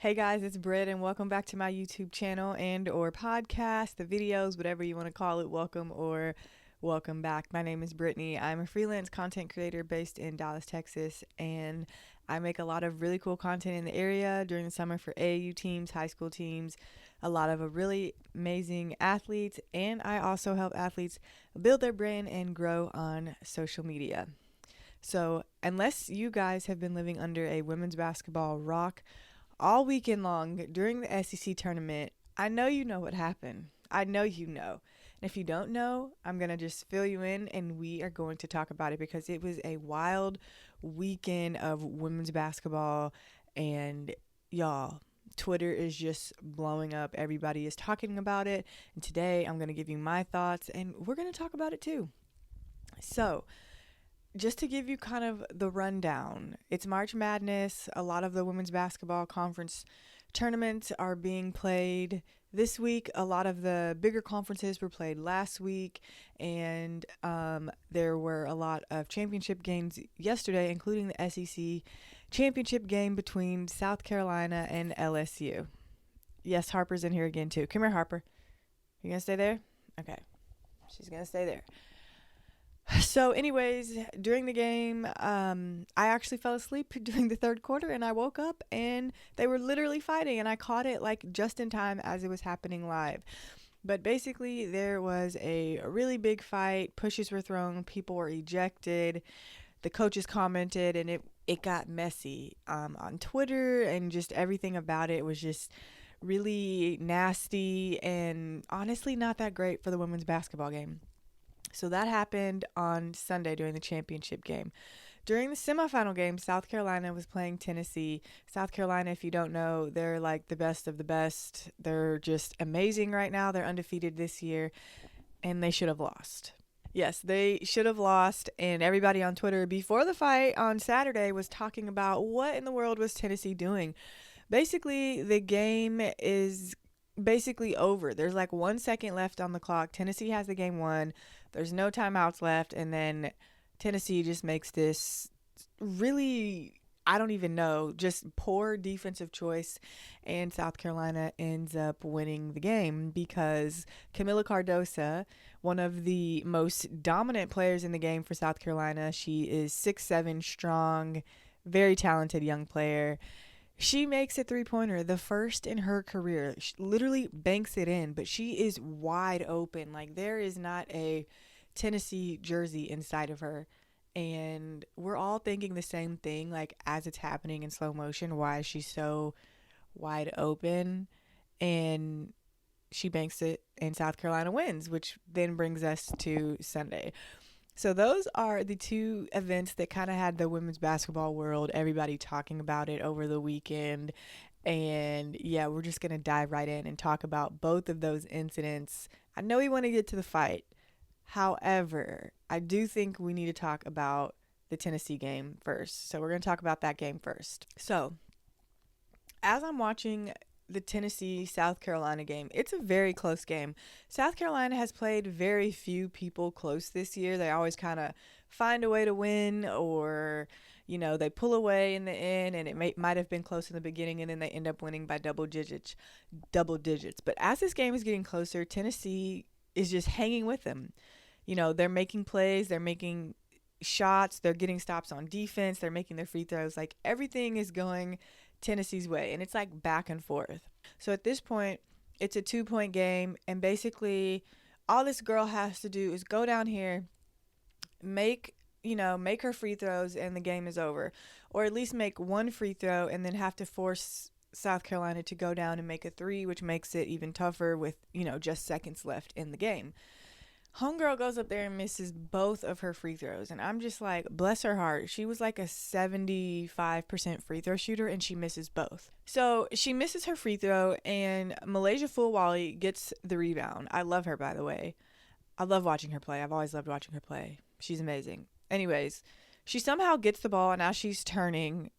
Hey guys, it's Britt and welcome back to my YouTube channel and or podcast, the videos, whatever you want to call it. Welcome back. My name is Brittany. I'm a freelance content creator based in Dallas, Texas, and I make a lot of really cool content in the area during the summer for AAU teams, high school teams, a lot of really amazing athletes, and I also help athletes build their brand and grow on social media. So, unless you guys have been living under a women's basketball rock all weekend long during the SEC tournament, I know you know what happened. I know you know. And if you don't know, I'm going to just fill you in and we are going to talk about it because it was a wild weekend of women's basketball. And y'all, Twitter is just blowing up. Everybody is talking about it. And today I'm going to give you my thoughts and we're going to talk about it too. So, just to give you kind of the rundown, it's March Madness. A lot of the women's basketball conference tournaments are being played this week. A lot of the bigger conferences were played last week, and there were a lot of championship games yesterday, including the SEC championship game between South Carolina and LSU. Yes, Harper's in here again too. Come here, Harper. You gonna stay there? Okay. She's gonna stay there. So anyways, during the game, I actually fell asleep during the third quarter and I woke up and they were literally fighting and I caught it like just in time as it was happening live. But basically there was a really big fight, pushes were thrown, people were ejected, the coaches commented, and it got messy on Twitter, and just everything about it was just really nasty and honestly not that great for the women's basketball game. So that happened on Sunday during the championship game. During the semifinal game, South Carolina was playing Tennessee. South Carolina, if you don't know, they're like the best of the best. They're just amazing right now. They're undefeated this year, and they should have lost. Yes, they should have lost, and everybody on Twitter before the fight on Saturday was talking about what in the world was Tennessee doing. Basically, the game is basically over. There's like 1 second left on the clock. Tennessee has the game won. There's no timeouts left, and then Tennessee just makes this really, I don't even know, just poor defensive choice, and South Carolina ends up winning the game because 𝙻𝚜 𝙱𝚎, one of the most dominant players in the game for South Carolina, she is 6'7", strong, very talented young player. She makes a three-pointer, the first in her career. She literally banks it in, but she is wide open. Like, there is not a Tennessee jersey inside of her. And we're all thinking the same thing, like, as it's happening in slow motion, why is she so wide open? And she banks it, and South Carolina wins, which then brings us to Sunday. So those are the two events that kind of had the women's basketball world, everybody talking about it over the weekend. And yeah, we're just going to dive right in and talk about both of those incidents. I know we want to get to the fight. However, I do think we need to talk about the Tennessee game first. So we're going to talk about that game first. So as I'm watching the Tennessee-South Carolina game, it's a very close game. South Carolina has played very few people close this year. They always kind of find a way to win, or, you know, they pull away in the end, and it might have been close in the beginning, and then they end up winning by double digits. But as this game is getting closer, Tennessee is just hanging with them. You know, they're making plays, they're making shots, they're getting stops on defense, they're making their free throws. Like, everything is going Tennessee's way, and it's like back and forth. So at this point, it's a 2-point game, and basically all this girl has to do is go down here, make her free throws, and the game is over. Or at least make one free throw and then have to force South Carolina to go down and make a three, which makes it even tougher with, just seconds left in the game. Homegirl goes up there and misses both of her free throws, and I'm just like, bless her heart. She was like a 75% free throw shooter, and she misses both. So she misses her free throw, and 𝚎 flau'jae gets the rebound. I love her, by the way. I love watching her play. I've always loved watching her play. She's amazing. Anyways, she somehow gets the ball, and now she's turning.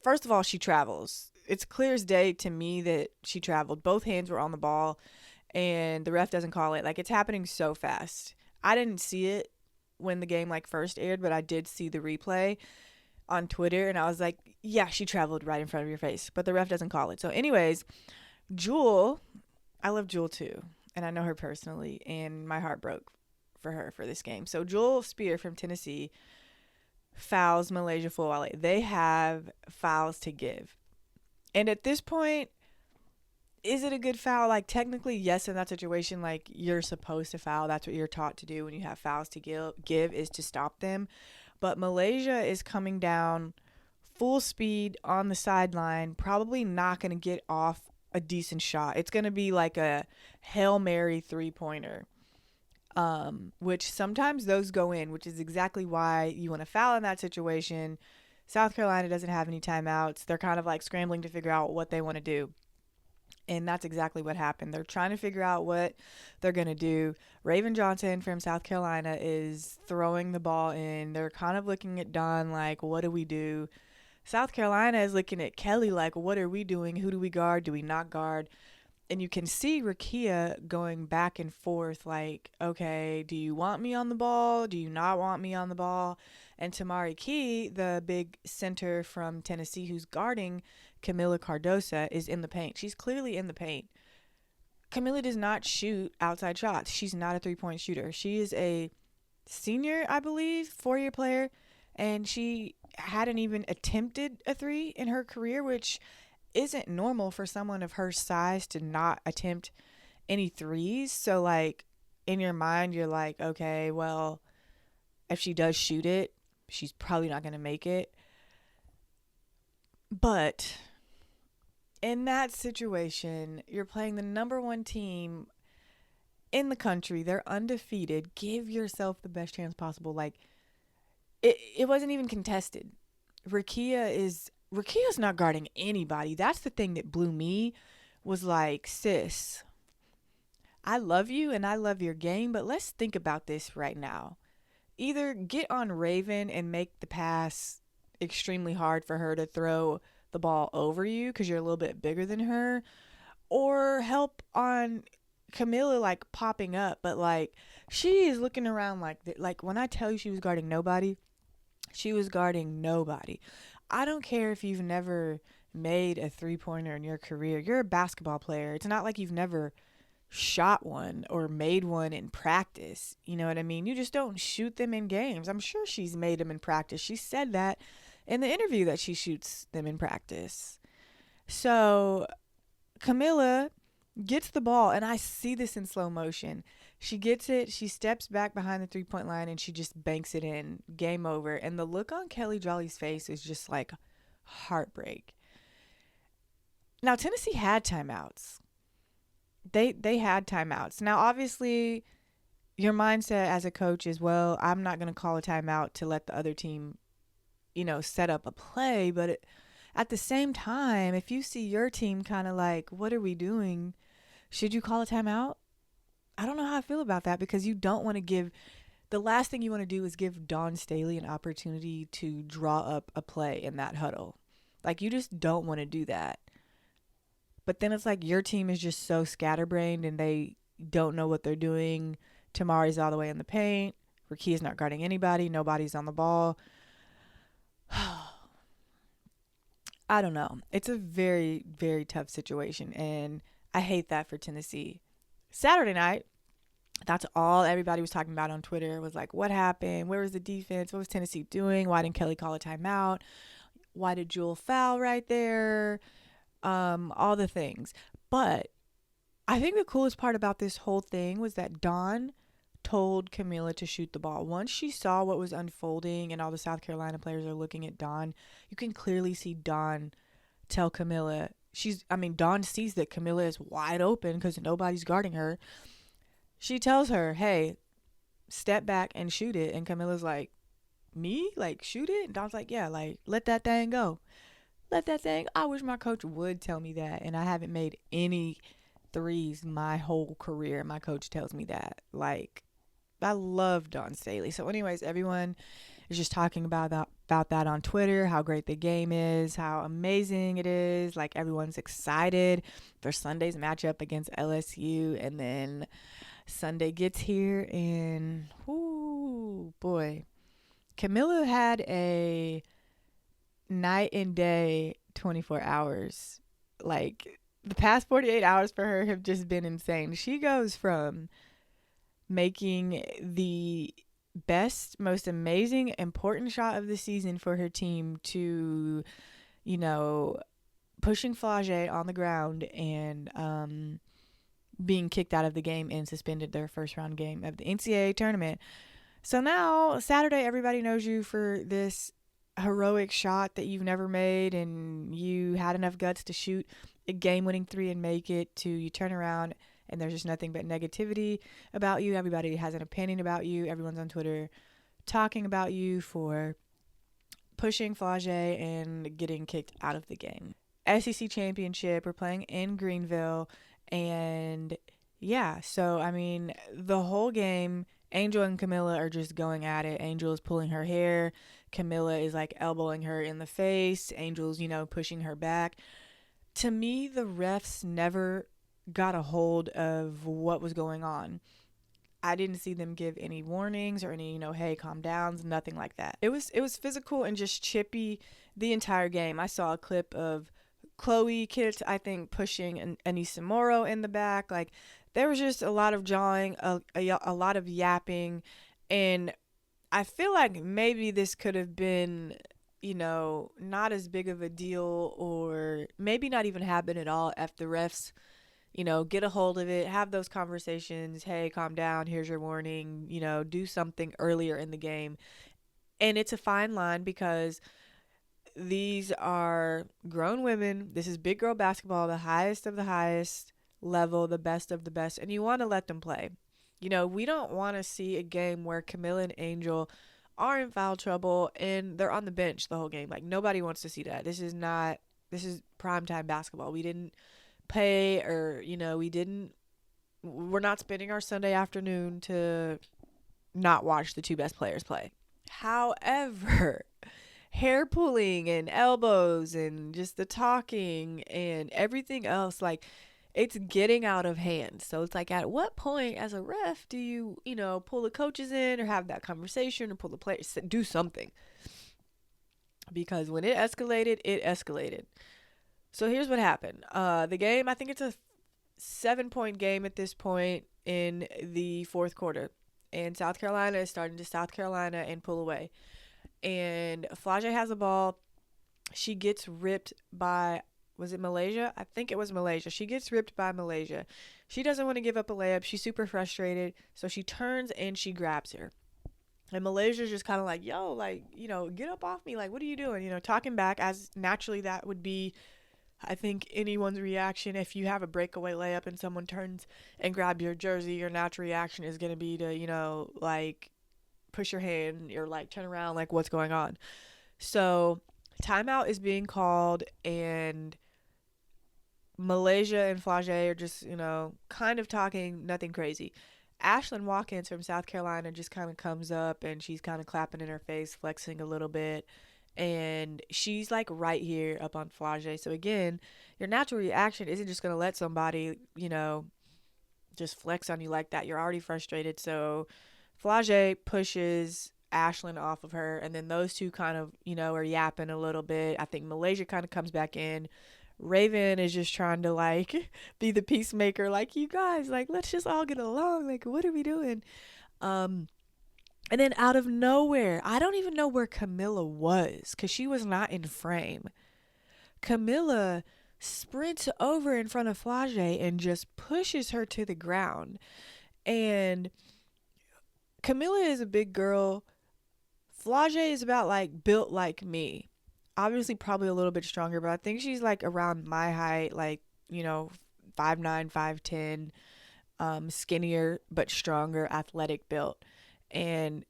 First of all, she travels. It's clear as day to me that she traveled. Both hands were on the ball, and the ref doesn't call it. Like, it's happening so fast. I didn't see it when the game first aired, but I did see the replay on Twitter, and I was like, Yeah, she traveled right in front of your face, but the ref doesn't call it. So anyways, Jewel, I love Jewel too, and I know her personally, and my heart broke for her for this game. So Jewel Spear from Tennessee fouls Malaysia flau'jae. They have fouls to give. And at this point, is it a good foul? Like, technically, yes, in that situation, like, you're supposed to foul. That's what you're taught to do when you have fouls to give is to stop them. But Malaysia is coming down full speed on the sideline, probably not going to get off a decent shot. It's going to be like a Hail Mary three-pointer, which sometimes those go in, which is exactly why you want to foul in that situation. South Carolina doesn't have any timeouts. They're kind of like scrambling to figure out what they want to do. And that's exactly what happened. They're trying to figure out what they're going to do. Raven Johnson from South Carolina is throwing the ball in. They're kind of looking at Don like, what do we do? South Carolina is looking at Kelly like, what are we doing? Who do we guard? Do we not guard? And you can see 𝙻𝚎 going back and forth like, okay, do you want me on the ball? Do you not want me on the ball? And 𝚬𝚝, the big center from Tennessee who's guarding Kamilla Cardoso, is in the paint. She's clearly in the paint. Kamilla does not shoot outside shots. She's not a three-point shooter. She is a senior, I believe, four-year player, and she hadn't even attempted a three in her career, which isn't normal for someone of her size to not attempt any threes. So, like, in your mind, you're like, okay, well, if she does shoot it, she's probably not going to make it. But in that situation, you're playing the number one team in the country. They're undefeated. Give yourself the best chance possible. Like, it wasn't even contested. 𝚑𝚑's not guarding anybody. That's the thing that blew me, was like, sis, I love you and I love your game, but let's think about this right now. Either get on Raven and make the pass extremely hard for her to throw the ball over you because you're a little bit bigger than her, or help on Kamilla, like, popping up. But, like, she is looking around like when I tell you she was guarding nobody, she was guarding nobody. I don't care if you've never made a three-pointer in your career. You're a basketball player. It's not like you've never shot one or made one in practice. You know what I mean? You just don't shoot them in games. I'm sure she's made them in practice. She said that in the interview that she shoots them in practice. So Kamilla gets the ball, and I see this in slow motion. She gets it, she steps back behind the three-point line, and she just banks it in. Game over. And the look on Kelly Jolly's face is just like heartbreak. Now, Tennessee had timeouts. They had timeouts. Now, obviously, your mindset as a coach is, well, I'm not going to call a timeout to let the other team, set up a play. But at the same time, if you see your team kind of like, what are we doing? Should you call a timeout? I don't know how I feel about that, because you don't want to give – the last thing you want to do is give Dawn Staley an opportunity to draw up a play in that huddle. Like, you just don't want to do that. But then it's like your team is just so scatterbrained and they don't know what they're doing. Tamari's all the way in the paint. 𝚑𝚑's not guarding anybody. Nobody's on the ball. I don't know. It's a very, very tough situation, and I hate that for Tennessee. Saturday night, that's all everybody was talking about on Twitter, was like, what happened? Where was the defense? What was Tennessee doing? Why didn't Kelly call a timeout? Why did Jewel foul right there? All the things. But I think the coolest part about this whole thing was that Dawn told Kamilla to shoot the ball. Once she saw what was unfolding and all the South Carolina players are looking at Dawn, you can clearly see Dawn tell Kamilla, Dawn sees that Kamilla is wide open because nobody's guarding her. She tells her, hey, step back and shoot it. And Camilla's like, me? Like, shoot it? And Dawn's like, yeah, like, let that thing go. Let that thing. I wish my coach would tell me that. And I haven't made any threes my whole career. My coach tells me that. Like, I love Dawn Staley. So anyways, everyone is just talking about that on Twitter, how great the game is, how amazing it is. Like, everyone's excited for Sunday's matchup against LSU. And then Sunday gets here and, ooh, boy. Kamilla had a night and day, 24 hours. Like, the past 48 hours for her have just been insane. She goes from making the best, most amazing, important shot of the season for her team to, you know, pushing flau'jae on the ground and being kicked out of the game and suspended their first round game of the NCAA tournament. So now, Saturday, everybody knows you for this heroic shot that you've never made, and you had enough guts to shoot a game-winning three and make it. To you turn around and there's just nothing but negativity about you. Everybody has an opinion about you. Everyone's on Twitter talking about you for pushing flau'jae and getting kicked out of the game. SEC championship, we're playing in Greenville, and yeah, so I mean, the whole game, Angel and Camilla are just going at it. Angel is pulling her hair. Camilla is like elbowing her in the face. Angel's, you know, pushing her back. To me, the refs never got a hold of what was going on. I didn't see them give any warnings or any, you know, hey, calm downs, nothing like that. It was physical and just chippy the entire game. I saw a clip of Chloe Kitts, I think, pushing Anisimoro in the back. Like, there was just a lot of jawing, a lot of yapping, and I feel like maybe this could have been, you know, not as big of a deal, or maybe not even happen at all if the refs, you know, get a hold of it, have those conversations. Hey, calm down. Here's your warning. You know, do something earlier in the game. And it's a fine line because these are grown women. This is big girl basketball, the highest of the highest level, the best of the best. And you want to let them play. You know, we don't want to see a game where Camilla and Angel are in foul trouble and they're on the bench the whole game. Like, nobody wants to see that. This is primetime basketball. We didn't pay, or, you know, we're not spending our Sunday afternoon to not watch the two best players play. However, hair pulling and elbows and just the talking and everything else, like, it's getting out of hand. So it's like, at what point as a ref do you, you know, pull the coaches in or have that conversation or pull the players, do something? Because when it escalated. So here's what happened. The game, I think it's a 7-point game at this point in the fourth quarter. And South Carolina is starting to South Carolina and pull away. And flau'jae has the ball. She gets ripped by, was it Malaysia? I think it was Malaysia. She gets ripped by Malaysia. She doesn't want to give up a layup. She's super frustrated. So she turns and she grabs her. And Malaysia's just kind of like, yo, like, you know, get up off me. Like, what are you doing? You know, talking back, as naturally that would be, I think, anyone's reaction. If you have a breakaway layup and someone turns and grabs your jersey, your natural reaction is going to be to, you know, like, push your hand or, like, turn around, like, what's going on? So timeout is being called, and Malaysia and flau'jae are just, you know, kind of talking, nothing crazy. Ashlyn Watkins from South Carolina just kind of comes up, and she's kind of clapping in her face, flexing a little bit. And she's like right here up on flau'jae. So again, your natural reaction isn't just going to let somebody, you know, just flex on you like that. You're already frustrated. So flau'jae pushes Ashlyn off of her, and then those two kind of, you know, are yapping a little bit. I think Malaysia kind of comes back in. Raven is just trying to, like, be the peacemaker, like, you guys, like, let's just all get along. Like, what are we doing? And then out of nowhere, I don't even know where Camilla was, because she was not in frame. Camilla sprints over in front of flau'jae and just pushes her to the ground. And Camilla is a big girl. flau'jae is about, like, built like me. Obviously probably a little bit stronger, but I think she's like around my height, like, you know, 5'9", 5'10", skinnier but stronger, athletic built. And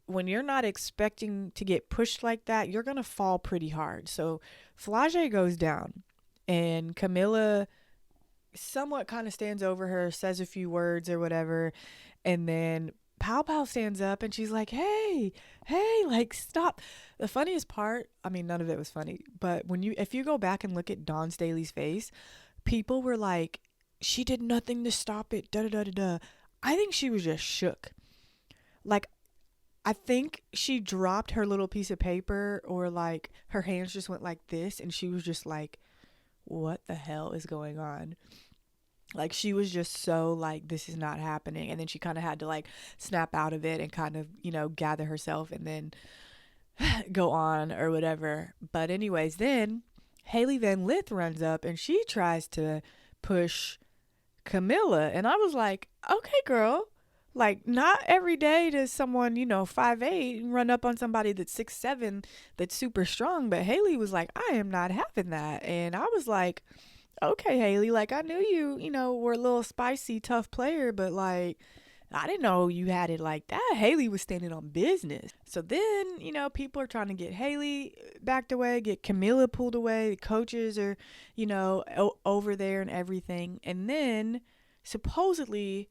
when you're not expecting to get pushed like that, you're gonna fall pretty hard. So flau'jae goes down, and Camilla somewhat kind of stands over her, says a few words or whatever, and then Pow Pow stands up and she's like, hey, like, stop. The funniest part, I mean, none of it was funny, but if you go back and look at Dawn Staley's face, people were like, she did nothing to stop it, da da da da da. I think she was just shook. Like, I think she dropped her little piece of paper, or like her hands just went like this, and she was just like, what the hell is going on? Like, she was just so like, this is not happening. And then she kind of had to like snap out of it and kind of, gather herself and then go on or whatever. But anyways, then Haley Van Lith runs up and she tries to push Camilla. And I was like, okay, girl. Like, not every day does someone, 5'8", run up on somebody that's 6'7", that's super strong. But Haley was like, I am not having that. And I was like, okay, Haley, like, I knew you, were a little spicy, tough player, but like, I didn't know you had it like that. Haley was standing on business. So then, people are trying to get Haley backed away, get Camilla pulled away. The coaches are, over there and everything. And then supposedly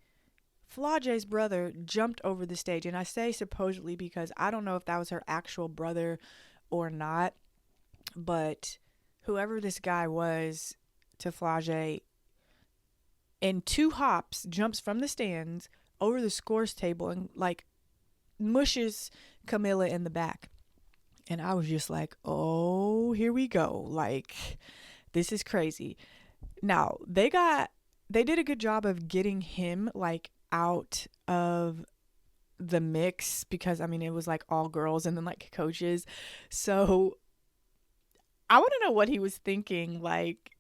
flau'jae's brother jumped over the stage. And I say supposedly because I don't know if that was her actual brother or not. But whoever this guy was to flau'jae, in 2 hops, jumps from the stands over the scores table and like mushes Camilla in the back. And I was just like, oh, here we go. Like, this is crazy. Now, they did a good job of getting him like out of the mix, because I mean, it was like all girls and then like coaches. So I want to know what he was thinking. Like,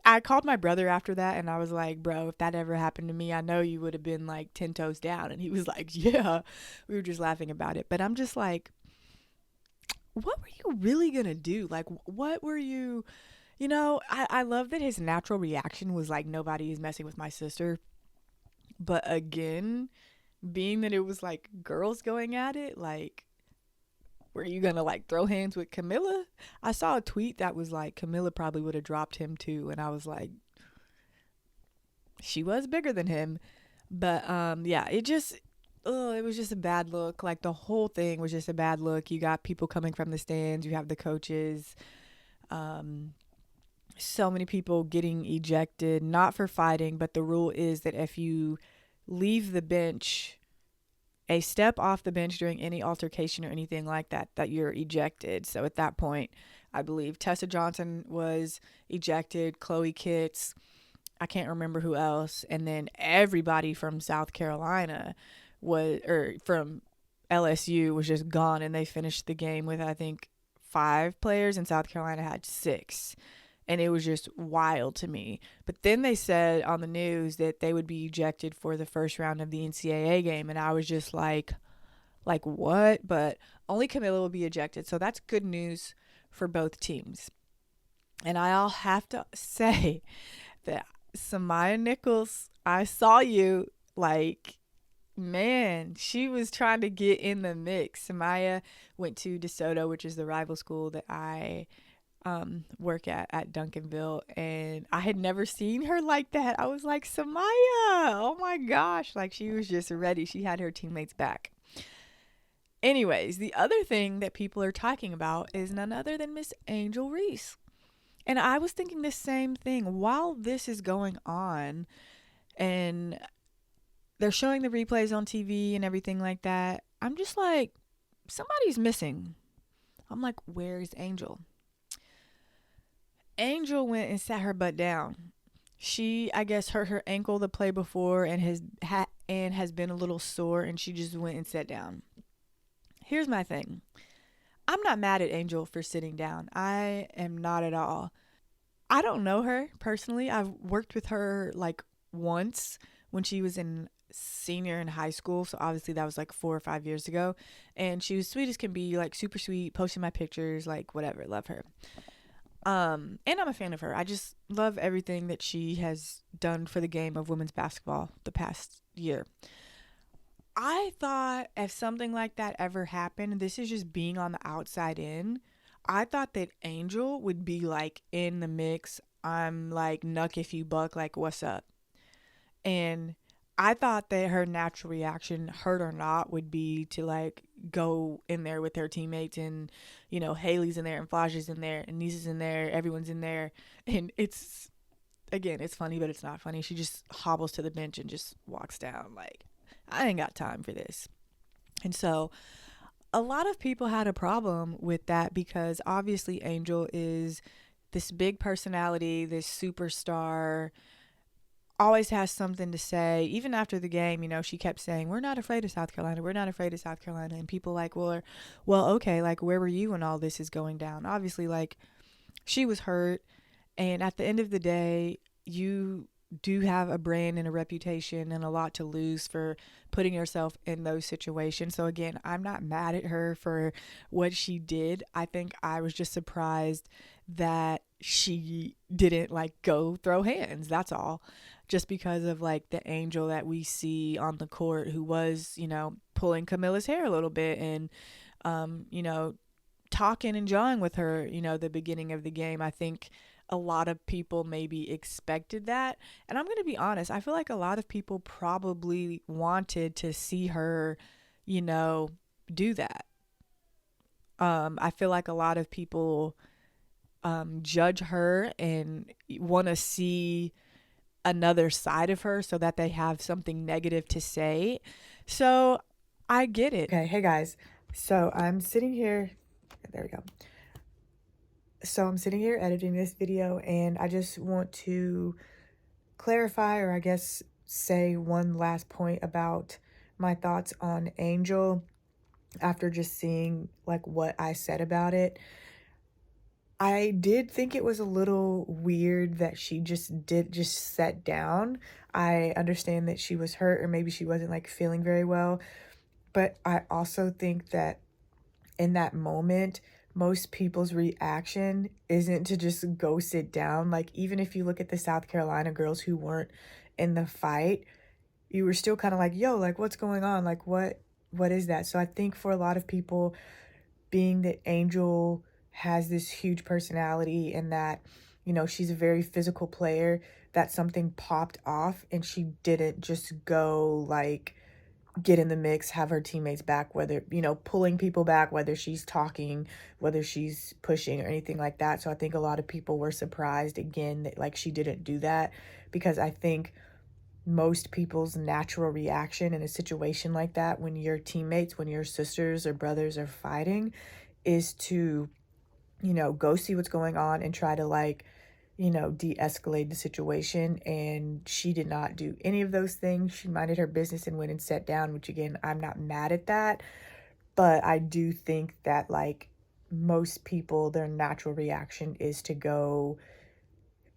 I called my brother after that and I was like, bro, if that ever happened to me, I know you would have been like 10 toes down. And he was like, yeah. We were just laughing about it. But I'm just like, what were you really going to do? Like, what were you, I love that his natural reaction was like, nobody is messing with my sister. But again, being that it was like girls going at it, like, were you going to like throw hands with Camilla? I saw a tweet that was like, Camilla probably would have dropped him too. And I was like, she was bigger than him. But yeah, it was just a bad look. Like, the whole thing was just a bad look. You got people coming from the stands. You have the coaches. So many people getting ejected, not for fighting, but the rule is that if you leave the bench, a step off the bench during any altercation or anything like that, that you're ejected. So at that point, I believe Tessa Johnson was ejected, Chloe Kitts, I can't remember who else, and then everybody from South Carolina from LSU was just gone, and they finished the game with, I think, 5 players, and South Carolina had 6. And it was just wild to me. But then they said on the news that they would be ejected for the first round of the NCAA game. And I was just like what? But only Camilla will be ejected. So that's good news for both teams. And I'll have to say that 𝙻𝚎 Nichols, I saw you. Like, man, she was trying to get in the mix. 𝙻𝚎 went to DeSoto, which is the rival school that I work at Duncanville, and I had never seen her like that. I was like, 𝙻𝚎, oh my gosh, like, she was just ready. She had her teammates back. Anyways, the other thing that people are talking about is none other than Miss Angel Reese. And I was thinking the same thing while this is going on, and they're showing the replays on TV and everything like that. I'm just like, somebody's missing. I'm like, where's Angel? Angel went and sat her butt down. She, I guess, hurt her ankle the play before and has been a little sore, and she just went and sat down. Here's my thing. I'm not mad at Angel for sitting down. I am not at all. I don't know her personally. I've worked with her like once when she was in senior in high school, so obviously that was like 4 or 5 years ago, and she was sweet as can be, like super sweet, posting my pictures, like whatever, love her. And I'm a fan of her. I just love everything that she has done for the game of women's basketball the past year. I thought if something like that ever happened, this is just being on the outside in, I thought that Angel would be like in the mix. I'm like, nuck if you buck, like, what's up? And I thought that her natural reaction, hurt or not, would be to like go in there with her teammates, and Haley's in there and flau'jae's in there and Nisa's in there, everyone's in there, and it's funny, but it's not funny. She just hobbles to the bench and just walks down. Like, I ain't got time for this. And so a lot of people had a problem with that because obviously Angel is this big personality, this superstar, always has something to say. Even after the game, she kept saying, "We're not afraid of South Carolina. We're not afraid of South Carolina." And people like, well, okay, like, where were you when all this is going down? Obviously, like, she was hurt. And at the end of the day, you do have a brand and a reputation and a lot to lose for putting yourself in those situations. So again, I'm not mad at her for what she did. I think I was just surprised that she didn't like go throw hands. That's all. Just because of like the Angel that we see on the court who was, pulling Camilla's hair a little bit and talking and jawing with her, the beginning of the game. I think a lot of people maybe expected that. And I'm going to be honest, I feel like a lot of people probably wanted to see her, do that. I feel like a lot of people judge her and want to see another side of her so that they have something negative to say. So I get it. Okay, hey guys. So I'm sitting here. There we go. So I'm sitting here editing this video, and I just want to clarify, or I guess say one last point about my thoughts on Angel after just seeing like what I said about it. I did think it was a little weird that she just sat down. I understand that she was hurt or maybe she wasn't like feeling very well, but I also think that in that moment, most people's reaction isn't to just go sit down. Like, even if you look at the South Carolina girls who weren't in the fight, you were still kind of like, yo, like, what's going on? Like, what is that? So I think for a lot of people, being that Angel has this huge personality and that, she's a very physical player, that something popped off and she didn't just go like get in the mix, have her teammates back, whether, pulling people back, whether she's talking, whether she's pushing or anything like that. So I think a lot of people were surprised again that like she didn't do that, because I think most people's natural reaction in a situation like that, when your teammates, when your sisters or brothers are fighting, is to, go see what's going on and try to like, de-escalate the situation. And she did not do any of those things. She minded her business and went and sat down, which again, I'm not mad at that. But I do think that like most people, their natural reaction is to go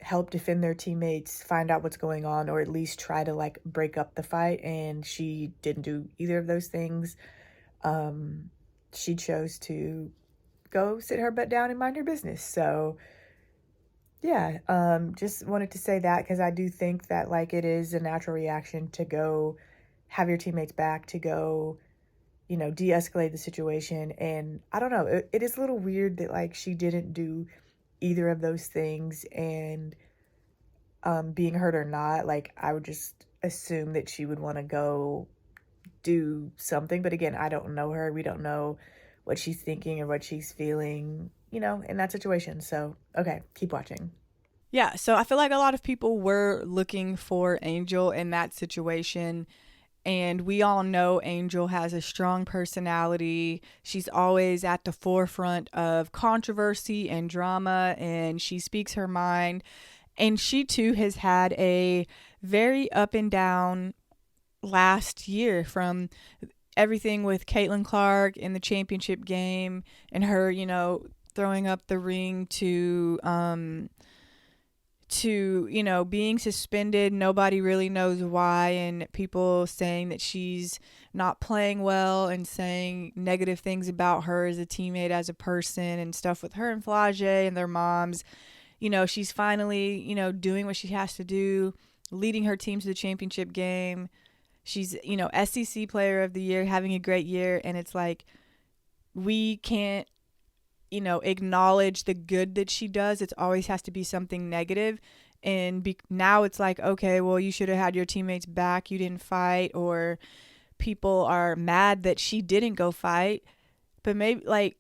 help defend their teammates, find out what's going on, or at least try to like break up the fight. And she didn't do either of those things. She chose to go sit her butt down and mind her business. So yeah, just wanted to say that, because I do think that like it is a natural reaction to go have your teammates back, to go, de-escalate the situation. And I don't know, it is a little weird that like she didn't do either of those things. And being hurt or not, like I would just assume that she would want to go do something. But again, I don't know her. We don't know what she's thinking or what she's feeling, in that situation. So, okay, keep watching. Yeah, so I feel like a lot of people were looking for Angel in that situation. And we all know Angel has a strong personality. She's always at the forefront of controversy and drama, and she speaks her mind. And she too has had a very up and down last year, from everything with Caitlin Clark in the championship game and her, throwing up the ring to being suspended. Nobody really knows why, and people saying that she's not playing well and saying negative things about her as a teammate, as a person, and stuff with her and flau'jae and their moms. She's finally, doing what she has to do, leading her team to the championship game. She's, SEC player of the year, having a great year. And it's like, we can't, acknowledge the good that she does. It always has to be something negative. And now it's like, okay, well, you should have had your teammates back. You didn't fight. Or people are mad that she didn't go fight. But maybe like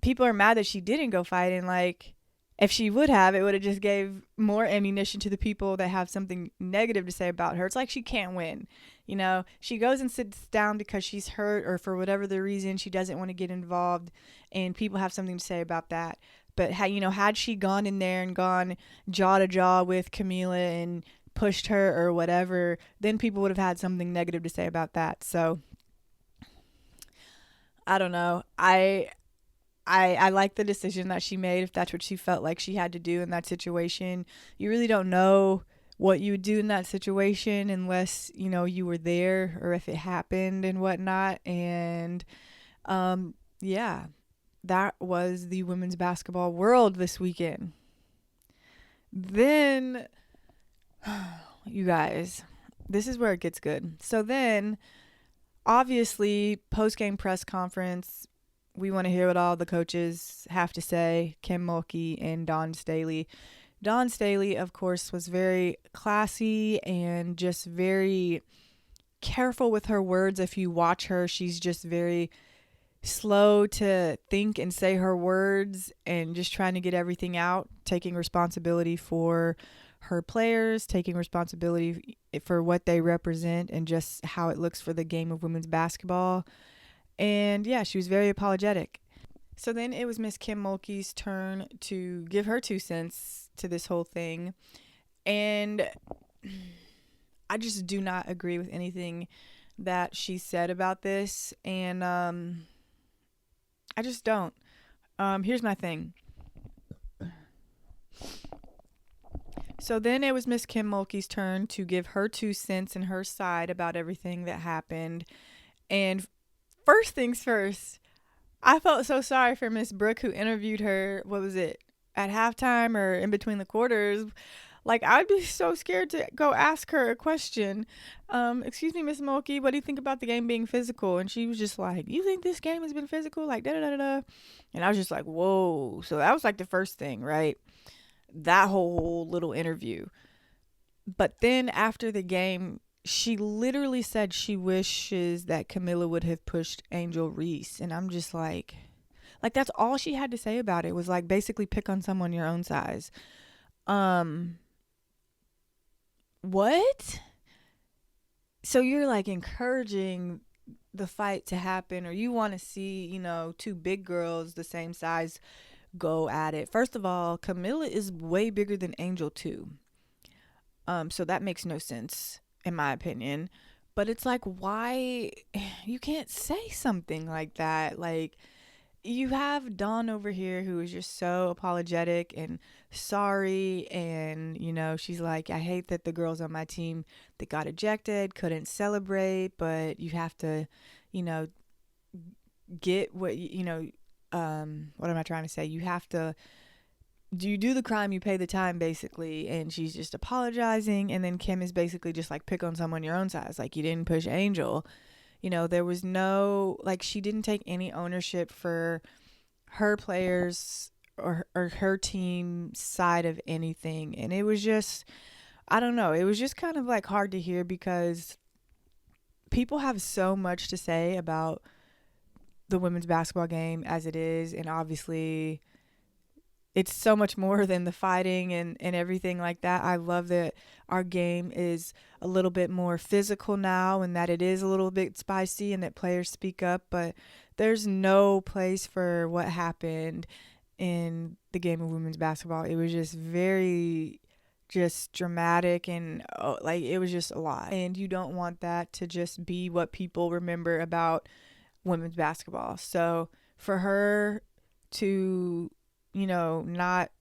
people are mad that she didn't go fight. And like, if she would have, it would have just gave more ammunition to the people that have something negative to say about her. It's like she can't win. You know, she goes and sits down because she's hurt or for whatever the reason she doesn't want to get involved, and people have something to say about that. But had she gone in there and gone jaw to jaw with Camila and pushed her or whatever, then people would have had something negative to say about that. So I don't know. I like the decision that she made, if that's what she felt like she had to do in that situation. You really don't know what you would do in that situation unless, you were there or if it happened and whatnot. And yeah, that was the women's basketball world this weekend. Then, you guys, this is where it gets good. So then, obviously, post-game press conference, we want to hear what all the coaches have to say, 𝙻𝚎𝚝 and Dawn Staley. Dawn Staley, of course, was very classy and just very careful with her words. If you watch her, she's just very slow to think and say her words and just trying to get everything out, taking responsibility for her players, taking responsibility for what they represent and just how it looks for the game of women's basketball. And yeah, she was very apologetic. So then it was Miss 𝙻𝚎𝚝's turn to give her 2 cents to this whole thing. And I just do not agree with anything that she said about this. And I just don't. Here's my thing. So then it was Miss 𝙻𝚎𝚝's turn to give her 2 cents and her side about everything that happened. And first things first, I felt so sorry for Miss Brooke, who interviewed her, what was it, at halftime or in between the quarters. Like, I'd be so scared to go ask her a question. Excuse me, Miss 𝙻𝚎𝚝, what do you think about the game being physical? And she was just like, you think this game has been physical? Like, da-da-da-da-da. And I was just like, whoa. So that was like the first thing, right? That whole little interview. But then after the game, she literally said she wishes that Camila would have pushed Angel Reese. And I'm just like that's all she had to say about it, was like basically pick on someone your own size. What? So you're like encouraging the fight to happen, or you want to see, 2 big girls the same size go at it. First of all, Camila is way bigger than Angel too. So that makes no sense in my opinion. But it's like, why you can't say something like that? Like, you have Dawn over here who is just so apologetic and sorry, and she's like, I hate that the girls on my team that got ejected couldn't celebrate, but you have to get what what am I trying to say? You have to do the crime, you pay the time, basically. And she's just apologizing, and then Kim is basically just like, pick on someone your own size. Like, you didn't push Angel. There was no, like, she didn't take any ownership for her players or her team side of anything. And it was just, I don't know, it was just kind of like hard to hear, because people have so much to say about the women's basketball game as it is, and obviously it's so much more than the fighting and everything like that. I love that our game is a little bit more physical now, and that it is a little bit spicy, and that players speak up, but there's no place for what happened in the game of women's basketball. It was just very dramatic, and it was just a lot, and you don't want that to just be what people remember about women's basketball. So for her to not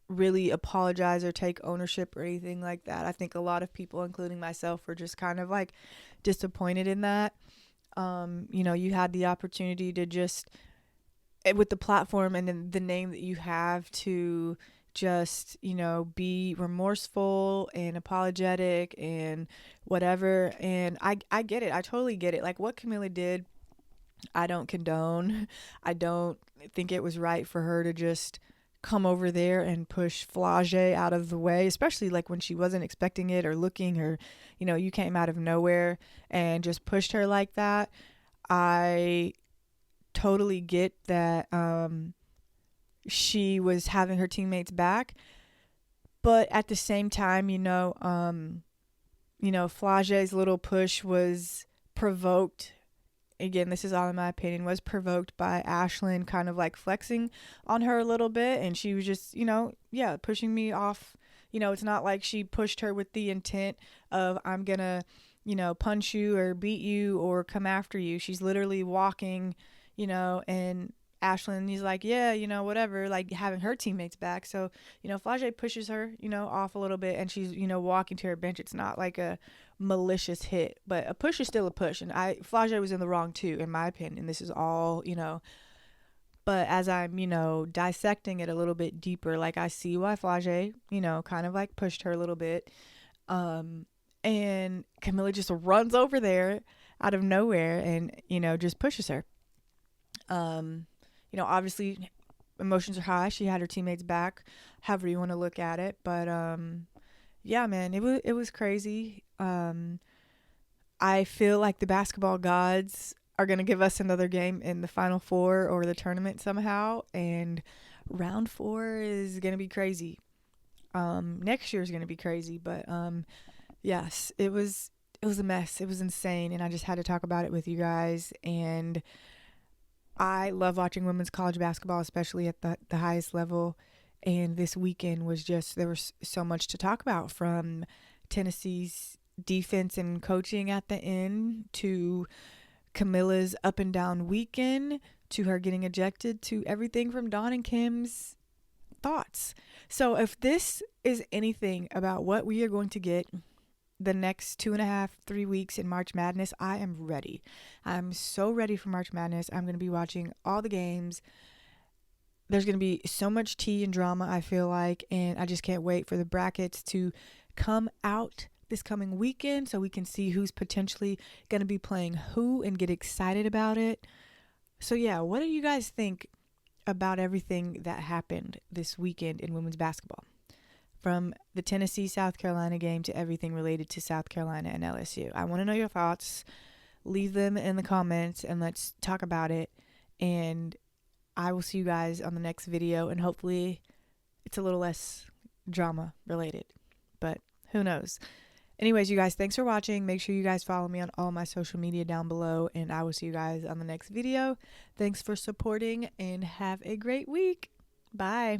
really apologize or take ownership or anything like that, I think a lot of people, including myself, were just kind of like disappointed in that. You had the opportunity to just, with the platform and the name that you have, to just, be remorseful and apologetic and whatever. And I get it. I totally get it. Like, what Camila did, I don't condone. I don't think it was right for her to just come over there and push flau'jae out of the way, especially like when she wasn't expecting it or looking, or you came out of nowhere and just pushed her like that. I totally get that she was having her teammates back. But at the same time, flau'jae's little push was provoked. Again, this is all in my opinion, was provoked by Ashlyn kind of like flexing on her a little bit. And she was just, pushing me off. It's not like she pushed her with the intent of, I'm going to, punch you or beat you or come after you. She's literally walking, and Ashlyn, he's like, yeah, whatever, like having her teammates back. So, flau'jae pushes her, off a little bit, and she's, walking to her bench. It's not like a malicious hit, but a push is still a push. And flau'jae was in the wrong too, in my opinion. This is all, but as I'm, dissecting it a little bit deeper, like I see why flau'jae, kind of like pushed her a little bit. And Camila just runs over there out of nowhere and, just pushes her. Obviously emotions are high. She had her teammates back, however you want to look at it. But, yeah, man, it was crazy. I feel like the basketball gods are going to give us another game in the Final Four or the tournament somehow. And round 4 is going to be crazy. Next year is going to be crazy. But, yes, it was a mess. It was insane. And I just had to talk about it with you guys. And I love watching women's college basketball, especially at the highest level. And this weekend was just, there was so much to talk about, from Tennessee's defense and coaching at the end to Camilla's up and down weekend to her getting ejected to everything from Dawn and Kim's thoughts. So if this is anything about what we are going to get the next 2.5-3 weeks in March Madness, I am ready. I'm so ready for March Madness. I'm going to be watching all the games. There's going to be so much tea and drama, I feel like, and I just can't wait for the brackets to come out this coming weekend so we can see who's potentially going to be playing who and get excited about it. So yeah, what do you guys think about everything that happened this weekend in women's basketball? From the Tennessee-South Carolina game to everything related to South Carolina and LSU. I want to know your thoughts. Leave them in the comments and let's talk about it. And I will see you guys on the next video. And hopefully it's a little less drama related. But who knows? Anyways, you guys, thanks for watching. Make sure you guys follow me on all my social media down below. And I will see you guys on the next video. Thanks for supporting and have a great week. Bye.